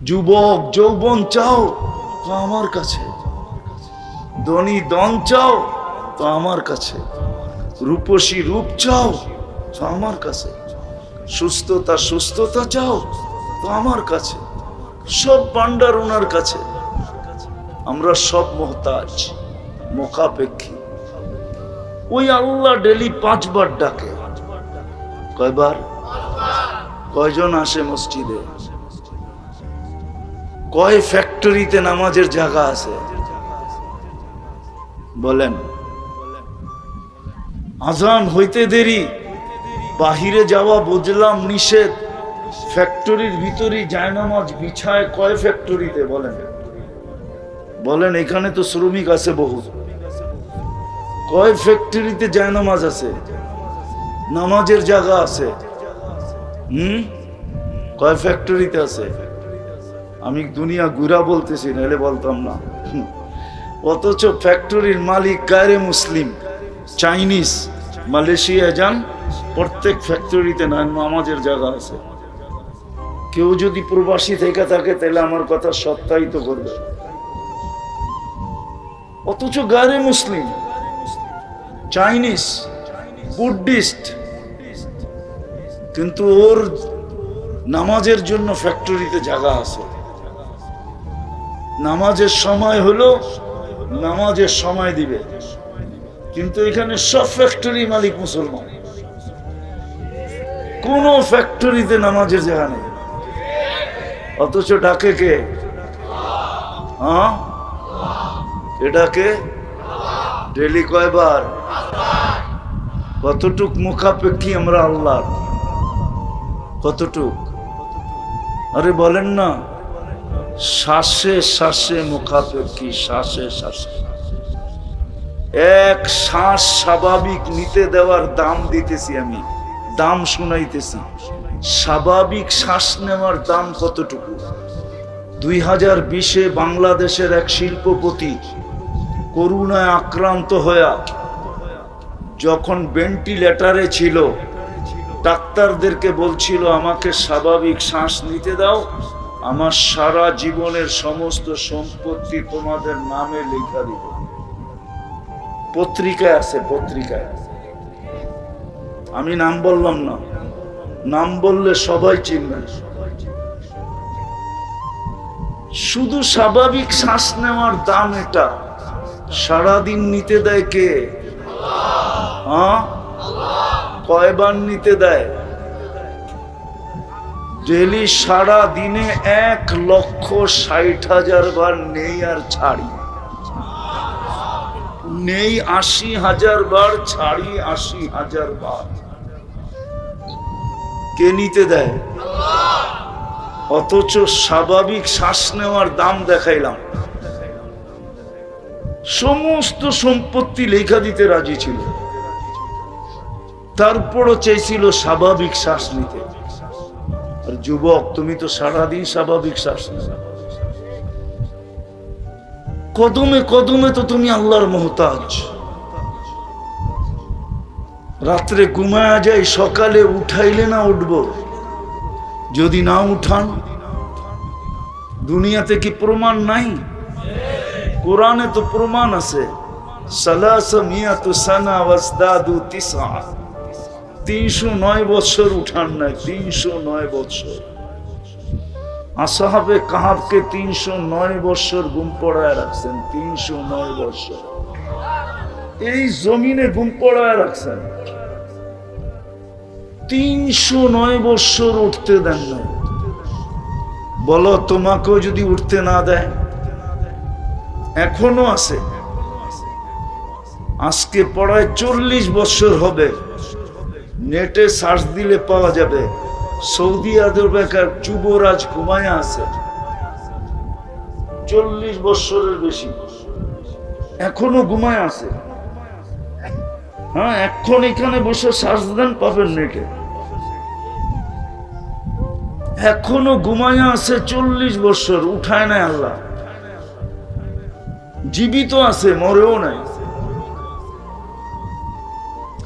যুবক যৌবন চাও তো আমার কাছে, ধনী ধন চাও তো আমার কাছে, রূপসী রূপ চাও তো আমার কাছে, সুস্থতা চাও তো আমার কাছে, সব ভান্ডার ওনার কাছে। আমরা সব মোহতাজ, মুখাপেক্ষী। ওই আল্লাহ ডেলি 5 বার ডাকে। কয়বার? কয়জন আসে মসজিদে? কয় ফ্যাক্টরিতে নামাজের জায়গা আছে বলেন? আজান হইতে দেরি, বাহিরে যাওয়া বুঝলাম নিষেধ, ফ্যাক্টরির ভিতরে জায়নামাজ বিছায় কয় ফ্যাক্টরিতে বলেন? বলেন, এখানে তো শ্রমিক আছে বহু, কয় ফ্যাক্টরিতে জায়নামাজ আছে, নামাজের জায়গা আছে? কয় ফ্যাক্টরিতে আছে? আমি দুনিয়া ঘুরা বলতেছি, নাহলে বলতাম না। অথচ ফ্যাক্টরির মালিক গায়রে মুসলিম, চাইনিজ, মালয়েশিয়া যান, প্রত্যেক ফ্যাক্টরিতে নামাজের জায়গা আছে। কেউ যদি প্রবাসী থেকে থাকে তাহলে আমার কথা সত্যায়িত করবে। অথচ গায়রে মুসলিম, চাইনিজ, বুদ্ধিস্ট, কিন্তু ওর নামাজের জন্য ফ্যাক্টরিতে জায়গা আছে। নামাজের সময় হলো নামাজের সময় দিবে, কিন্তু এখানে সব ফ্যাক্টরি মালিক মুসলমান, কোন ফ্যাক্টরিতে নামাজের জায়গা নেই। অথচ ডাকে কে? এটাকে ডেলি কয়বার? কতটুক মুখাপেক্ষী আমরা আল্লাহ? কতটুক? আরে বলেন না, শ্বাসে শ্বাসে মুখাপেক্ষী, শ্বাসে শ্বাসে। এক শ্বাস স্বাভাবিক নিতে দেওয়ার দাম দিতেছি আমি, দাম শুনাইতেছি। স্বাভাবিক শ্বাস নেওয়ার দাম কতটুকু? 2020-এ বাংলাদেশের এক শিল্পপতি করোনায় আক্রান্ত হয়ে যখন ভেন্টিলেটরে ছিল, ডাক্তারদেরকে বলছিল আমাকে স্বাভাবিক শ্বাস নিতে দাও, আমার সারা জীবনের সমস্ত সম্পত্তি তোমাদের নামে লেখা দিব। পত্রিকায় আছে, পত্রিকায়। আমি নাম বললাম না, নাম বললে সবাই চিনবে। শুধু স্বাভাবিক শ্বাস নেওয়ার দাম এটা। সারাদিন নিতে দেয় কে? কয়বার নিতে দেয়? ডেলি সারা দিনে 1,60,000 বার নেই আর ছাড়ি, নেই 80,000 বার, ছাড়ি 80,000 বার। কে নিতে দেয়? অথচ স্বাভাবিক শ্বাস নেওয়ার দাম দেখাইলাম, সমস্ত সম্পত্তি লেখা দিতে রাজি ছিল, তারপরও চাইছিল স্বাভাবিক শ্বাস নিতে। আর যুবক, তুমি তো সারাদিন স্বাভাবিক শ্বাস নিতে। কদমে কদমে তো তুমি আল্লাহর মোহতাজ। রাত্রে ঘুমায়া যাই, সকালে উঠাইলে না উঠব? যদি না উঠান, দুনিয়াতে কি প্রমাণ নাই? কোরআনে তো প্রমাণ আছে। 309 বছর উঠান নাই, 309 বছর। আসহাবে কাহাবকে 309 বছর ঘুম পড়ায় রাখছেন, 309 বছর এই জমিনে ঘুম পড়ায় রাখছেন। 309 বছর উঠতে দেন না। বলো, তোমাকেও যদি উঠতে না দেয়? এখনো আছে। আজকে পড়ায় 40 বছর হবে, নেটে সার্চ দিলে পাওয়া যাবে। সৌদি আরবের যুবরাজ ঘুমায়া আছে 40 বছরের বেশি, এখনো ঘুমায় আছে। হ্যাঁ, এখন এখানে বসে সার্চ দেন, পাবেন নেটে। এখনো ঘুমায়া আছে 40 বছর, উঠায় নাই আল্লাহ। জীবিত আছে, মরেও নাই।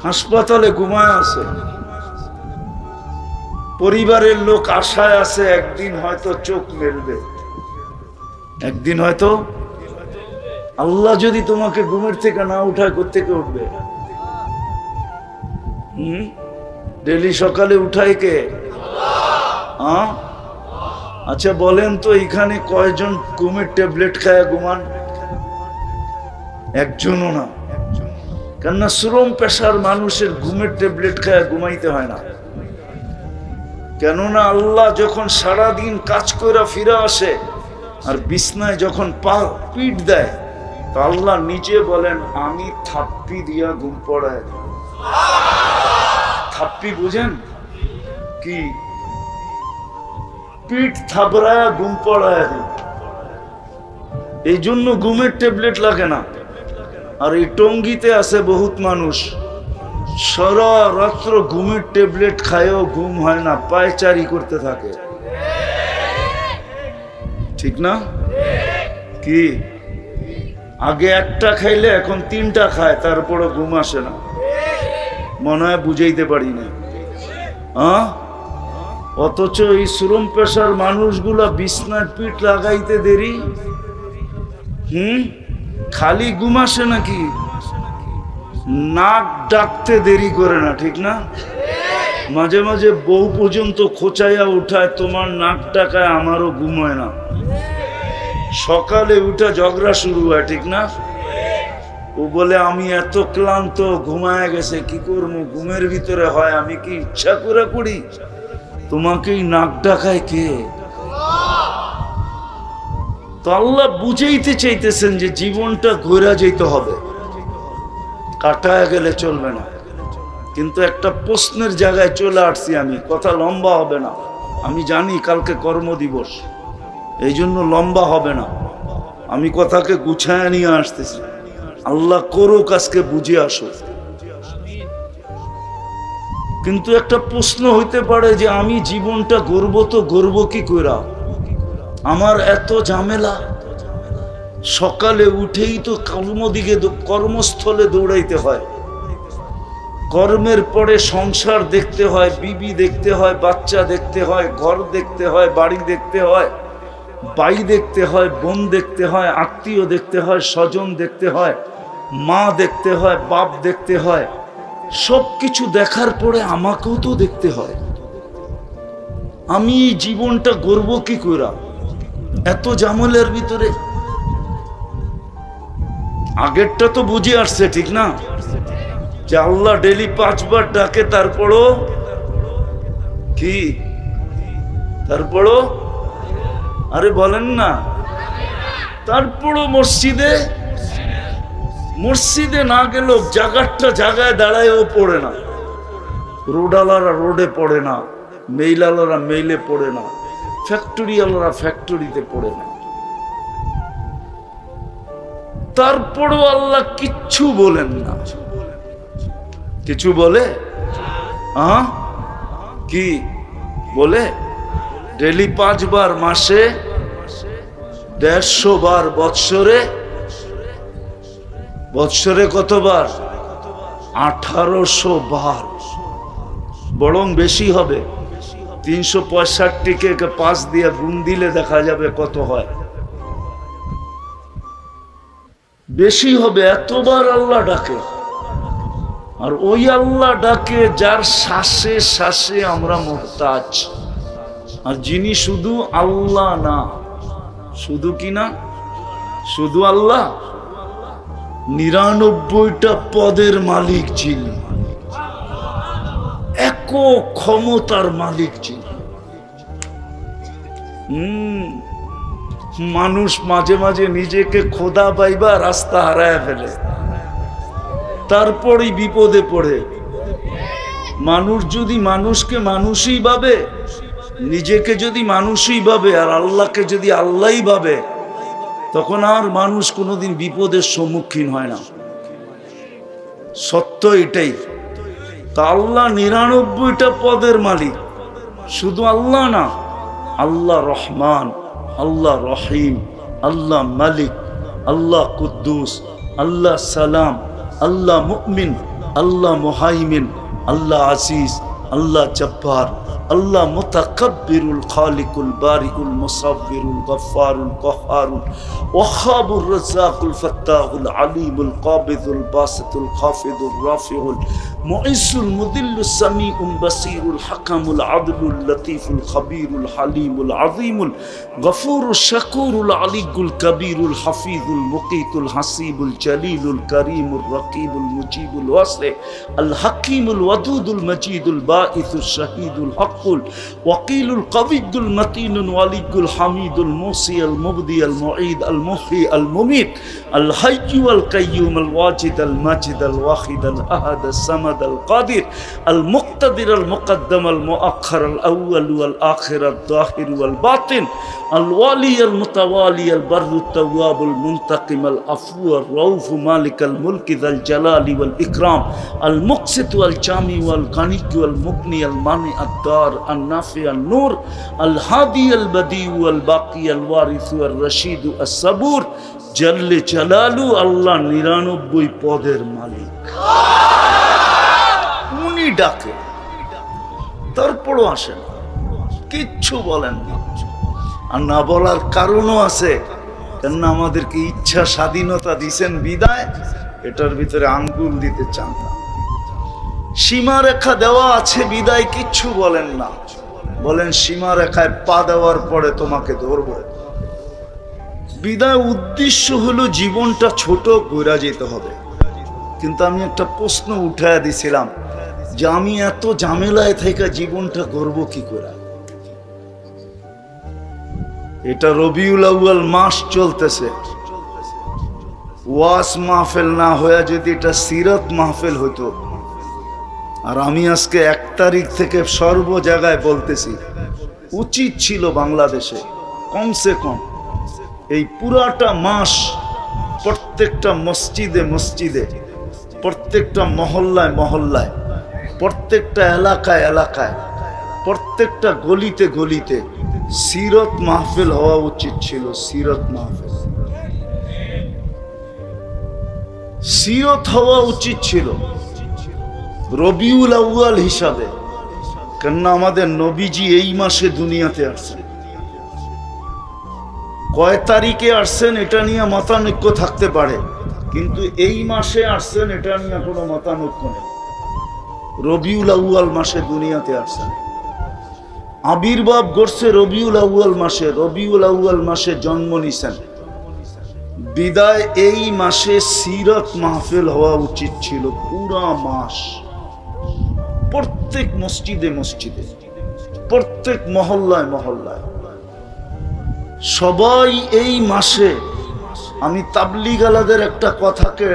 হাসপাতালে ঘুমায় আছে, পরিবারের লোক আশায় আছে একদিন হয়তো চোখ মেলবে, একদিন হয়তো আল্লাহ যদি তোমাকে ঘুমের থেকে না উঠায়, কোত্থেকে উঠবে? ডেলি সকালে উঠায় কে? আচ্ছা বলেন তো, এখানে কয়জন ঘুমের ট্যাবলেট খায় ঘুমান? একজনও না। কেননা শ্রম পেশার মানুষের ঘুমের ট্যাবলেট খায় ঘুমাইতে হয় না। কেননা আল্লাহ যখন সারাদিন কাজ করে ফিরে আসে আর বিছনায় যখন পিঠ দেয়, তো আল্লাহ নিজে বলেন আমি থাপ্পি দিয়া ঘুম পড়ায়। থাপ্পি বুঝেন কি? পিঠ থাবড়ায় ঘুম পড়ায় দিই। এই জন্য ঘুমের ট্যাবলেট লাগে না। আর এই টঙ্গিতে আছে বহুত মানুষ সারা রাত্র ঘুমের ট্যাবলেট খায়ও ঘুম হয় না, পায়চারি করতে থাকে, ঠিক না? কি আগে একটা খাইলে এখন 3টা খায়, তারপরে ঘুম আসে না। মনে হয় বুঝাইতে পারি না। অথচ এই শ্রম পেশার মানুষগুলা বিছনায় পিঠ লাগাইতে দেরি, খালি ঘুম আসে নাকি? নাক ডাকতে দেরি করে না, ঠিক না? মাঝে মাঝে বউ পর্যন্ত খোঁচাইয়া উঠায়, তোমার নাক ডাকায় আমারও ঘুম হয় না। সকালে উঠে ঝগড়া শুরু হয়, ঠিক না? ও বলে আমি এত ক্লান্ত, ঘুমায় গেছে, কি করবো? ঘুমের ভিতরে হয়, আমি কি ইচ্ছা করে করি? তোমাকেই নাক ডাকায় কে? তো আল্লাহ বুঝাইতে চাইতেছেন যে জীবনটা ঘোরা যেতে হবে, কাটায় গেলে চলবে না। কিন্তু একটা প্রশ্নের জায়গায় চলে আসছি আমি, কথা লম্বা হবে না। আমি জানি কালকে কর্মদিবস, এই জন্য লম্বা হবে না। আমি কথাকে গুছায় নিয়ে আসতেছি। আল্লাহ করুক আজকে বুঝে আসো। কিন্তু একটা প্রশ্ন হইতে পারে যে আমি জীবনটা গড়ব, তো গড়ব কি কইরা? আমার এত ঝামেলা, সকালে উঠেই তো কর্মস্থলে দৌড়াইতে হয়, কর্মের পরে সংসার দেখতে হয়, বিবি দেখতে হয়, বাচ্চা দেখতে হয়, ঘর দেখতে হয়, বাড়ি দেখতে হয়, ভাই দেখতে হয়, বোন দেখতে হয়, আত্মীয় দেখতে হয়, স্বজন দেখতে হয়, মা দেখতে হয়, বাপ দেখতে হয়। সবকিছু দেখার পরে আমাকেও তো দেখতে হয়। আমি এই জীবনটা গড়ব কি কইরা এত ঝামেলার ভিতরে? আগেরটা তো বুঝে আসছে, ঠিক না? যে আল্লাহ ডেলি 5 বার ডাকে, তারপরও কি? তারপরও আরে বলেন না, তারপরও মসজিদে না গেলেও জায়গায় দাঁড়ায় ও পড়ে না, রোডালারা রোডে পড়ে না, মেইলালারা মেইলে পড়ে না, ফ্যাক্টরিওয়ালারা ফ্যাক্টরিতে পড়ে না। তারপরও আল্লাহ কিচ্ছু বলেন না। কিছু বলে? কি বলে? ডেলি 5 বার, মাসে 150 বার, বৎসরে কতবার? 1800 বার, বরং বেশি হবে। 365কে 5 দিয়ে গুণ দিলে দেখা যাবে কত হয়, বেশি হবে। এতবার আল্লাহ ডাকে। আর ওই আল্লাহ ডাকে যার শ্বাসে শ্বাসে আমরা মুহতাজ। আর যিনি শুধু আল্লাহ না, শুধু কি না, শুধু আল্লাহ, 99টা পদের মালিক যিনি, একক ক্ষমতার মালিক যিনি। মানুষ মাঝে মাঝে নিজেকে খোদা পাইবা রাস্তা হারায় ফেলে, তারপরেই বিপদে পড়ে। মানুষ যদি মানুষকে মানুষই ভাবে, নিজেকে যদি মানুষই ভাবে, আর আল্লাহকে যদি আল্লাহই ভাবে, তখন আর মানুষ কোনোদিন বিপদের সম্মুখীন হয় না। সত্য এটাই। তা আল্লাহ 99টা পদের মালিক। শুধু আল্লাহ না, আল্লাহ রহমান, আল্লাহ রহিম, আল্লাহ মালিক, আল্লাহ কুদ্দুস, আল্লাহ সালাম, আল্লাহ মুমিন, আল্লাহ মুহাইমিন, আল্লাহ আজিজ, আল্লাহ জব্বার, আল্লাহ মুতাকাব্বিরুল খালিকুল বারিউল মুসাব্বিরুল গফফারুল কহ্হারুল ওয়াহ্হাবুর রাজ্জাকুল ফাত্তাহুল আলিমুল কাবিদুল বাসিতুল খাফিদুর রাফিউল মুইসুল মুদিল্লুস সামিউল বাসিরুল হাকামুল আদলুল লতীফুল খবীরুল হালিমুল আযীমুল গফুরুশ শাকুরুল আলিয়ুল কবীরুল হাফিজুল মুকীতুল হাসিবুল জলিলুল করিমুর রকিবুল মুজিবুল ওয়াসি আল হাকিমুল ওয়াদুদুল মজিদুল বাঈসুশ শাহীদুল হকুল ওয়াকিলুল কবিয়ুল মতিনুল ওয়ালিয়ুল হামিদুল মুসি আল মুবদি আল মুঈদ আল মুহয়ি আল মুমীত আল হাইয়্যু আল কাইয়্যুম আল ওয়াজিদ আল মাজিদ আল ওয়াহিদ আল আহাদ আল সামাদ আল কাদির আল মুক্তাদির আল মুকদ্দম আল মুআখ্খার আল আউয়াল ওয়াল আখির আল যাহির ওয়াল বাতিন আল ওয়ালি আল মুতাওয়ালি আল বাররু তাওয়াব আল মুনতাকিম আল আফু আর রাউফ মালিক আল মুলক যাল জালালি ওয়াল ইকরাম আল মুকসিত ওয়াল জামি ওয়াল গানি ওয়াল মুগনি আল মানি আদ দার আন নাফি আন নূর আল হাদি আল বদি ওয়াল বাকি আল ওয়ারিস ওয়াল রশিদ আস সাবুর জাল্লে জালালু আল্লাহ 99 পদের মালিক। উনি ডাকে, তারপরও আসেন, কিচ্ছু বলেন না। আর না বলার কারণও আছে, কেননা আমাদেরকে ইচ্ছা স্বাধীনতা দিছেন বিদায়, এটার ভিতরে আঙ্গুল দিতে চান না। সীমারেখা দেওয়া আছে বিদায় কিচ্ছু বলেন না, বলেন সীমারেখায় পা দেওয়ার পরে তোমাকে ধরবো। বিদায় উদ্দেশ্য হলো জীবনটা ছোট ঘুরা যেতে হবে। কিন্তু আমি একটা প্রশ্ন উঠায়া দিছিলাম যে আমি এত ঝামেলায় থেকে জীবনটা গড়ব কি করে? এটা রবিউল আউয়াল মাস চলতেছে, ওয়াজ মাহফিল না হয়ে যদি এটা সিরাত মাহফিল হতো, আর আমি আজকে 1 তারিখ থেকে সর্ব জায়গায় বলতেছি, উচিত ছিল বাংলাদেশে কমসে কম এই পুরাটা মাস প্রত্যেকটা মসজিদে মসজিদে, প্রত্যেকটা মহল্লায় মহল্লায়, প্রত্যেকটা এলাকায় এলাকায়, প্রত্যেকটা গলিতে গলিতে সিরত মাহফিল হওয়া উচিত ছিল। সিরত মাহফিল, সিরত হওয়া উচিত ছিল রবিউল আউয়াল হিসাবে। কেননা আমাদের নবীজি এই মাসে দুনিয়াতে আসছেন। কয় তারিখে আসছেন এটা নিয়ে মতানৈক্য থাকতে পারে, কিন্তু এই মাসে আসছেন এটা নিয়ে কোনো মতানৈক্য নেই। রবিউল আউয়াল মাসে দুনিয়াতে আসছেন, আবির্ভাব ঘটছে রবিউল আউয়াল মাসে, রবিউল আউয়াল মাসে জন্ম নিছেন। বিদায় এই মাসে সিরত মাহফিল হওয়া উচিত ছিল পুরা মাস, প্রত্যেক মসজিদে মসজিদে, প্রত্যেক মহল্লায় মহল্লায়। সবাই এই মাসে, আমি তাবলীগ আলাদের একটা কথাকে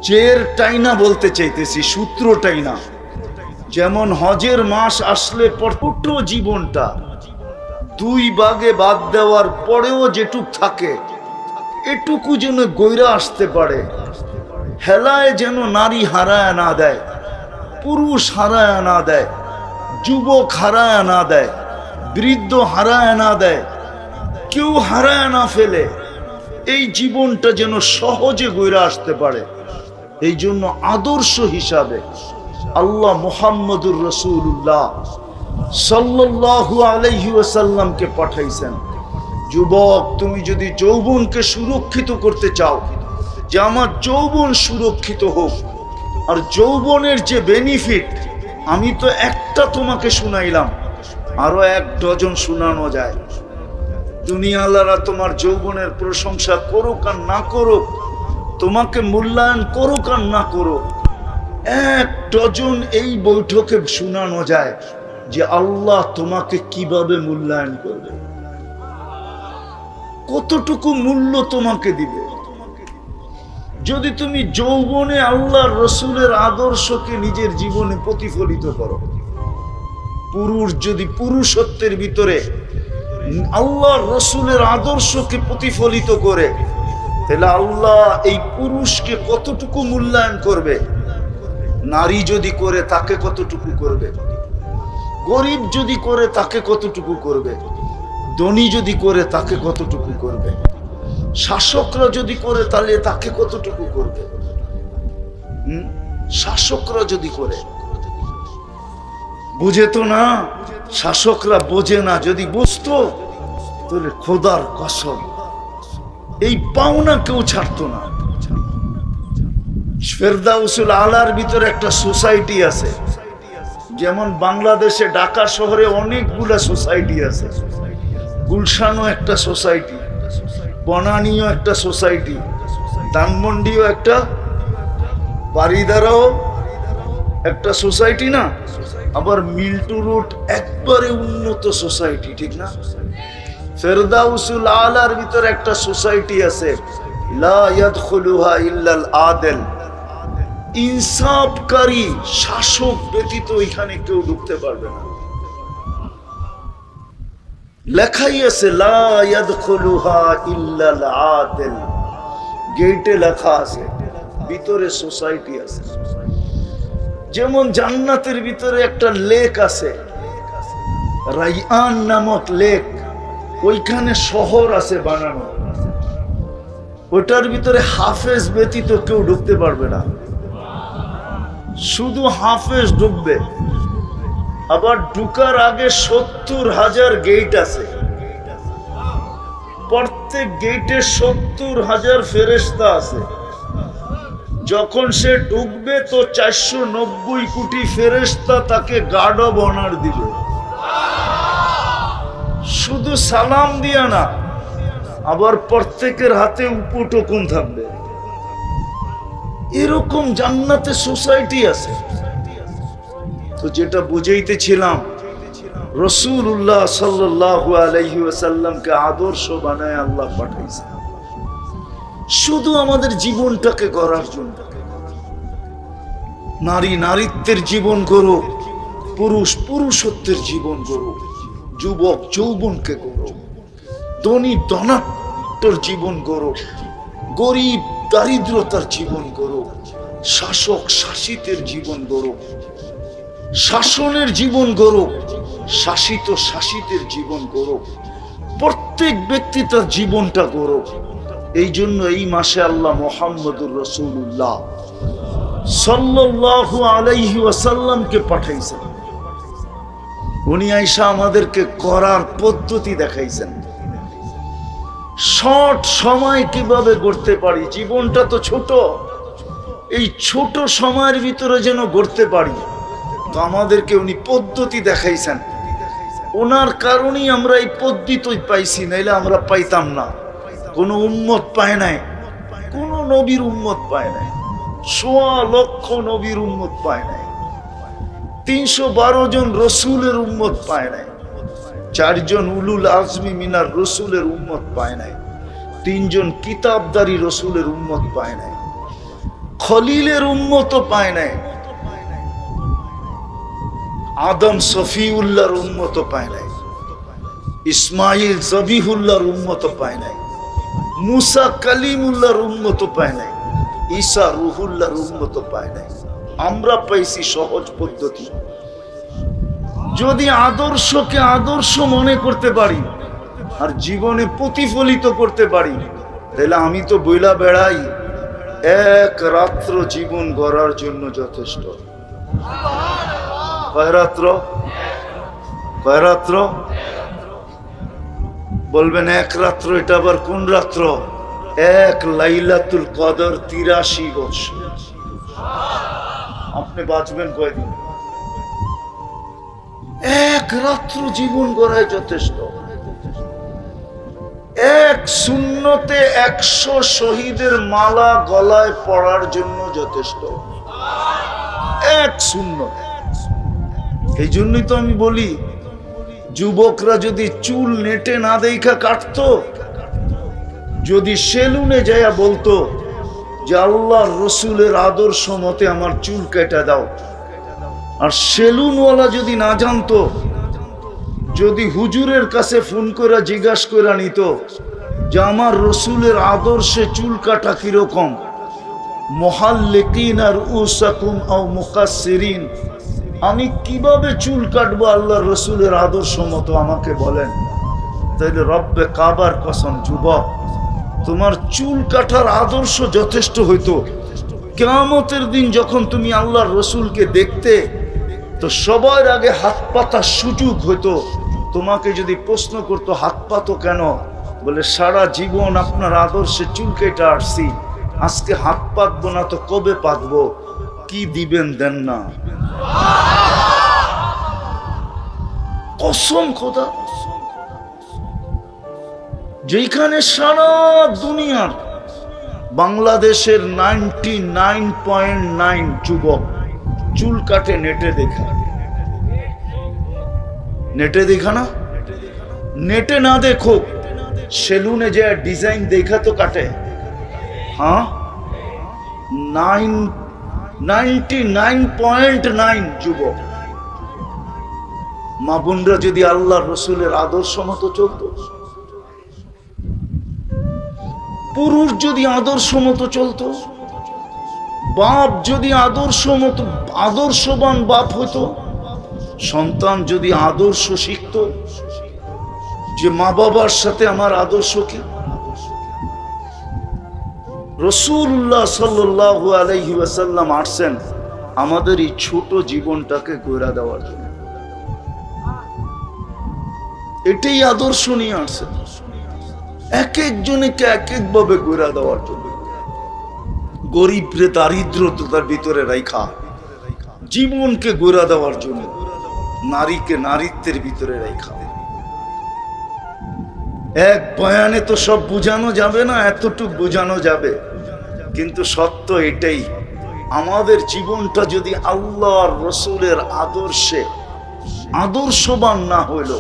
জের টাইনা বলতে চাইতেছি, সূত্র টাইনা। যেমন হজের মাস আসলে পুরো জীবনটা 2 ভাগে বাদ দেওয়ার পরেও যেটুক থাকে এটুকু যেন গইরা আসতে পারে, হেলায় যেন নারী হারায় না দেয়, পুরুষ হারায় না দেয়, যুবক হারায় না দেয়, বৃদ্ধ হারায় না দেয়, কেউ হারায় না ফেলে। এই জীবনটা যেন সহজে গইরা আসতে পারে, এই জন্য আদর্শ হিসাবে আল্লাহ মুহাম্মদুর রাসূলুল্লাহ সাল্লাল্লাহু আলাইহি ওয়াসাল্লামকে পাঠাইছেন। যুবক, তুমি যদি যৌবনকে সুরক্ষিত করতে চাও, যে আমার যৌবন সুরক্ষিত হোক, আর যৌবনের যে বেনিফিট, আমি তো একটা তোমাকে শুনাইলাম, আরো 1 ডজন শোনানো যায়। দুনিয়ালারা তোমার যৌবনের প্রশংসা করুক আর না করুক, তোমাকে মূল্যায়ন করুক আর না করুক, 1 ডজন এই বৈঠকে শোনানো যায় যে আল্লাহ তোমাকে কিভাবে মূল্যায়ন করবে, কতটুকু মূল্য তোমাকে দিবে। যদি তুমি যৌবনে আল্লাহর রসুলের আদর্শকে নিজের জীবনে প্রতিফলিত করো, পুরুষ যদি পুরুষত্বের ভিতরে আল্লাহর রসুলের আদর্শকে প্রতিফলিত করে, তাহলে আল্লাহ এই পুরুষকে কতটুকু মূল্যায়ন করবে। নারী যদি করে তাকে কতটুকু করবে, গরিব যদি করে তাকে কতটুকু করবে, ধনী যদি করে তাকে কতটুকু করবে, শাসকরা যদি করে তাহলে তাকে কতটুকু করবে। শাসকরা যদি করে, বুঝে তো না, শাসকরা বোঝে না। যদি বুঝতো তাহলে খোদার কসম এই পাওনা কেউ ছাড়তো না। ফেরদাউসুল আলার ভিতরে একটা সোসাইটি আছে, যেমন বাংলাদেশে ঢাকা শহরে অনেকগুলা সোসাইটি আছে। গুলশানও একটা সোসাইটি, বনানীও একটা সোসাইটি, ধানমন্ডিও একটা, বারিদারাও একটা সোসাইটি না? আবার মিল্টু রোড একবারে উন্নত সোসাইটি, ঠিক না? ফেরদাউসুল আলার ভিতরে একটা সোসাইটি আছে, লা ইয়াদখুলুহা ইল্লাল আদিল, ইনসাফকারী শাসক ব্যতীত এখানে কেউ ঢুকতে পারবে না। লেখাই আছে লা ইয়াদখুলুহা ইল্লাল আদিল, গেটে লেখা আছে। ভিতরে সোসাইটি আছে। যেমন জান্নাতের ভিতরে একটা লেক আছে, রাইয়ান নামক লেক, ওইখানে শহর আছে বানানো। ওটার ভিতরে হাফেজ ব্যতীত কেউ ঢুকতে পারবে না, শুধু হাফেজ ঢুকবে। আবার ঢুকার আগে 70,000 গেট আছে, প্রত্যেক গেটে 70,000 ফেরেশতা আছে। যখন সে ঢুকবে তো 490 কোটি ফেরেশতা তাকে গার্ড অব অনার দিবে, শুধু সালাম দিয়া না, আবার প্রত্যেকের হাতে উপটোকন থাকবে। এরকম জান্নাতে সোসাইটি আছে। তো যেটা বুঝাইতেছিলাম, রাসূলুল্লাহ সাল্লাল্লাহু আলাইহি ওয়াসাল্লামকে আদর্শ বানায় আল্লাহ পাঠাইছে শুধু আমাদের জীবনটাকে গড়ার জন্য। নারী নারীত্বের জীবন গড়ো, পুরুষ পুরুষত্বের জীবন গড়ো, যুবক যৌবনকে গড়ো, ধনী ধনাঢ্যর জীবন গড়ো, গরিব দারিদ্রতার জীবন গড়ো, শাসক শাসিতের জীবন গড়ো, শাসনের জীবন গড়ো, শাসিত শাসিতের জীবন গড়ো। প্রত্যেক ব্যক্তি তার জীবনটা গড়ো। এই জন্য এই মাসে আল্লাহ মুহাম্মদুর রাসূলুল্লাহ সাল্লাল্লাহু আলাইহি ওয়াসাল্লামকে পাঠাইছেন। উনি আয়েশা আমাদেরকে করার পদ্ধতি দেখাইছেন, শর্ট সময় কিভাবে গড়তে পারি। জীবনটা তো ছোট, এই ছোট সময়ের ভিতরে যেন গড়তে পারি, তো আমাদেরকে উনি পদ্ধতি দেখাইছেন। ওনার কারণেই আমরা এই পদ্ধতি পাইছি, নাইলে আমরা পাইতাম না। কোনো উম্মত পায় নাই, কোন নবীর উম্মত পায় নাই, 1.25 লক্ষ নবীর উম্মত পায় নাই, 312 জন রসুলের উম্মত পায় নাই, 4 জন উলুল আজমি মিনার রসুলের উম্মত পায় নাই, 3 জন কিতাবদারি রসুলের উম্মত পায় নাই, খলিলের উম্মত পায় নাই, আদম সফিউল্লাহর উম্মত পায় নাই, ইসমাইল জবিহুল্লাহর উম্মত পায় নাই, মুসা কালিমুল্লাহর উম্মত পায় নাই, ঈসা রুহুল্লাহর উম্মত পায় নাই। আমরা পাইছি সহজ পদ্ধতি। যদি আদর্শকে আদর্শ মনে করতে পারি আর জীবনে প্রতিফলিত করতে পারি, তাহলে আমি তো বইলা বেড়াই এক রাত্র জীবন গড়ার জন্য যথেষ্ট। কয় রাত্র? কয় রাত্র বলবেন? এক রাত্র। এটা আবার কোন রাত্র? এক লাইলাতুল কদর 83 বছর। আপনি বাঁচবেন কয়দিন? এক রাত্র জীবন গড়ায় যথেষ্ট। এক সুন্নতে 100 শহীদের মালা গলায় পড়ার জন্য যথেষ্ট। এক সুন্নত। এই জন্যই তো আমি বলি, যুবকরা যদি চুল নেটে না দেখা কাটতো, যদি সেলুনে যাইয়া বলতো যে আল্লাহর রসুলের আদর্শ মতে আমার চুল কেটে দাও, আর সেলুনওয়ালা যদি না জানতো, যদি হুজুরের কাছে ফোন করে জিজ্ঞাসা করে নিত যে আমার রসুলের আদর্শে চুল কাটা কিরকম, মুহাল্লিকিন আর উসাকুম আও মুকাসসিরিন, আমি কিভাবে চুল কাটবো আল্লাহর রসুলের আদর্শ মতো আমাকে বলেন। তাইলে রব্বে কাবার কসম, যুবক, তোমার চুল কাটার আদর্শ যথেষ্ট হইতো। কিয়ামতের দিন যখন তুমি আল্লাহর রসুলকে দেখতে, তো সবার আগে হাত পাতার সুযোগ হতো। তোমাকে যদি প্রশ্ন করতো হাত পাতো কেন, বলে সারা জীবন আপনার আদর্শে চুল কেটে আসছি, আজকে হাত পাতবো না তো কবে পাতবো? কি দিবেন দেন না? কসম খোদা, যেখানে সারা দুনিয়ার বাংলাদেশের 99.9 যুবক চুল কাটে নেটে দেখা, নেটে দেখা না, নেটে না দেখো, সেলুনে যে ডিজাইন দেখা তো কাটে। হ্যাঁ, 99.9 যুবক। মা বোনরা যদি আল্লাহ রসুলের আদর্শ মতো চলতো, পুরুষ যদি আদর্শ মতো চলতো, বাপ যদি আদর্শবান বাপ হতো, সন্তান যদি আদর্শ শিখত যে মা বাবার সাথে আমার আদর্শ কি। রাসূলুল্লাহ সাল্লাল্লাহু আলাইহি ওয়াসাল্লাম আসছেন আমাদের এই ছোট জীবনটাকে গড়া দেওয়ার জন্য। এটাই আদর্শ নিয়ে আসছেন, এক একজনকে এক এক ভাবে গড়া দেওয়ার জন্য। গরিবরে দারিদ্রতার ভিতরে রাখা, জীবনকে গড়া দেওয়ার জন্য। নারীকে নারীত্বের ভিতরে রাখা। এক বয়ানে তো সব বোঝানো যাবে না, এতটুকু বোঝানো যাবে, কিন্তু সত্য এটাই, আমাদের জীবনটা যদি আল্লাহর রসুলের আদর্শে আদর্শবান না হইল,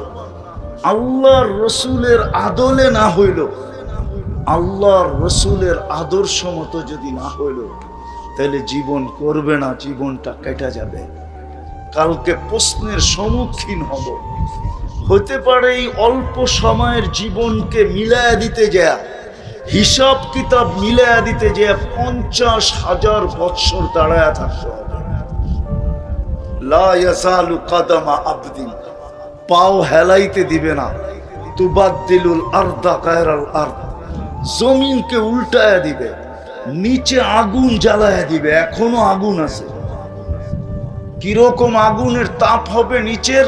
আল্লাহর রসুলের আদলে না হইল, আল্লাহর রসুলের আদর্শ মতো যদি না হইল, তাহলে জীবন করবে না, জীবনটা কেটে যাবে। কালকে প্রশ্নের সম্মুখীন হব। হতে পারে এই অল্প সময়ের জীবনকে মিলায়া দিতে যায়, হিসাব কিতাব মিলায়া দিতে যায় 50,000 বৎসর দাঁড়ায়া থাকতে হবে। লা ইয়াসালু কাদামা আবদিন, পাও হেলাইতে দিবে না। তুবাদ্দিলুল আরদা গায়রাল আরদ, জমিনকে উল্টায়া দিবে, নিচে আগুন জ্বালায়া দিবে। এখনো আগুন আছে। কিরকম আগুনের তাপ হবে নিচের?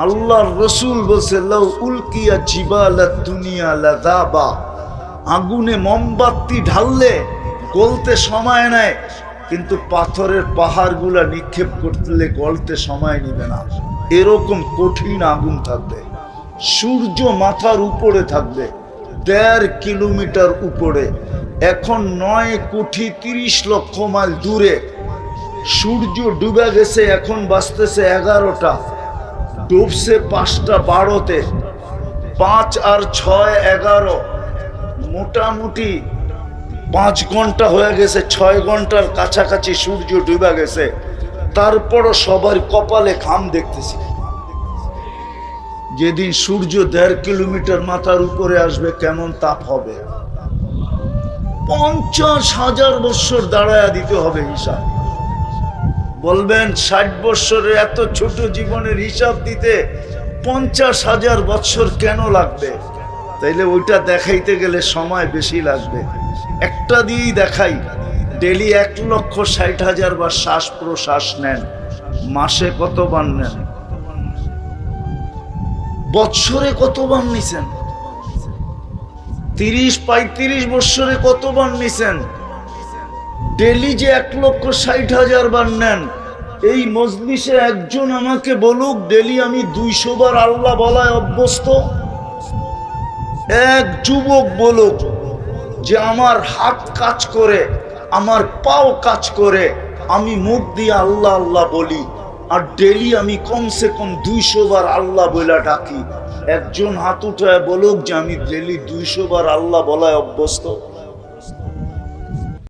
আল্লাহর রসুল বলছে লাউ উলকিয়া জিবালাত দুনিয়া লাযাবা, আগুনে মোমবাতি ঢাললে গলতে সময় নেয়, কিন্তু পাথরের পাহাড়গুলা নিক্ষেপ করতে গলতে সময় নিবে না। এরকম কঠিন আগুন থাকবে। সূর্য মাথার উপরে থাকবে, 1.5 কিলোমিটার উপরে। এখন 9,30,00,000 মাইল দূরে সূর্য ডুবে গেছে, এখন বাজতেছে 11টা, ডুবছে 5:12-তে। 5 আর 6 11, মোটামুটি 5 ঘন্টা হয়ে গেছে, 6 ঘন্টার কাছাকাছি সূর্য ডুবে গেছে। তারপরও সবার কপালে ঘাম দেখতেছি। যেদিন সূর্য 1.5 কিলোমিটার মাথার উপরে আসবে কেমন তাপ হবে? 50,000 বৎসর দাঁড়ায়া দিতে হবে হিসাব। বলবেন 60 বৎসরের এত ছোট জীবনের হিসাব দিতে 50,000 বৎসর কেন লাগবে? তাইলে ওইটা দেখাইতে গেলে সময় বেশি লাগবে। একটা দিয়েই দেখাই, ডেলি 1,60,000 বার শ্বাস প্রশ্বাস নেন, মাসে কতবার নেন? বৎসরে কতবার নিছেন? 30-35 বৎসরে কতবার নিছেন? ডেলি যে 1,60,000 বার নেন। এই মজলিসে একজন আমাকে বলুক ডেলি আমি 200 বার আল্লাহ বলায় অভ্যস্ত। এক যুবক বলুক যে আমার হাত কাজ করে, আমার পাও কাজ করে, আমি মুখ দিয়ে আল্লাহ আল্লাহ বলি, আর ডেলি আমি কমসে কম 200 বার আল্লাহ বলে ডাকি। একজন হাত উঠায় বলুক যে আমি ডেলি 200 বার আল্লাহ বলায় অভ্যস্ত।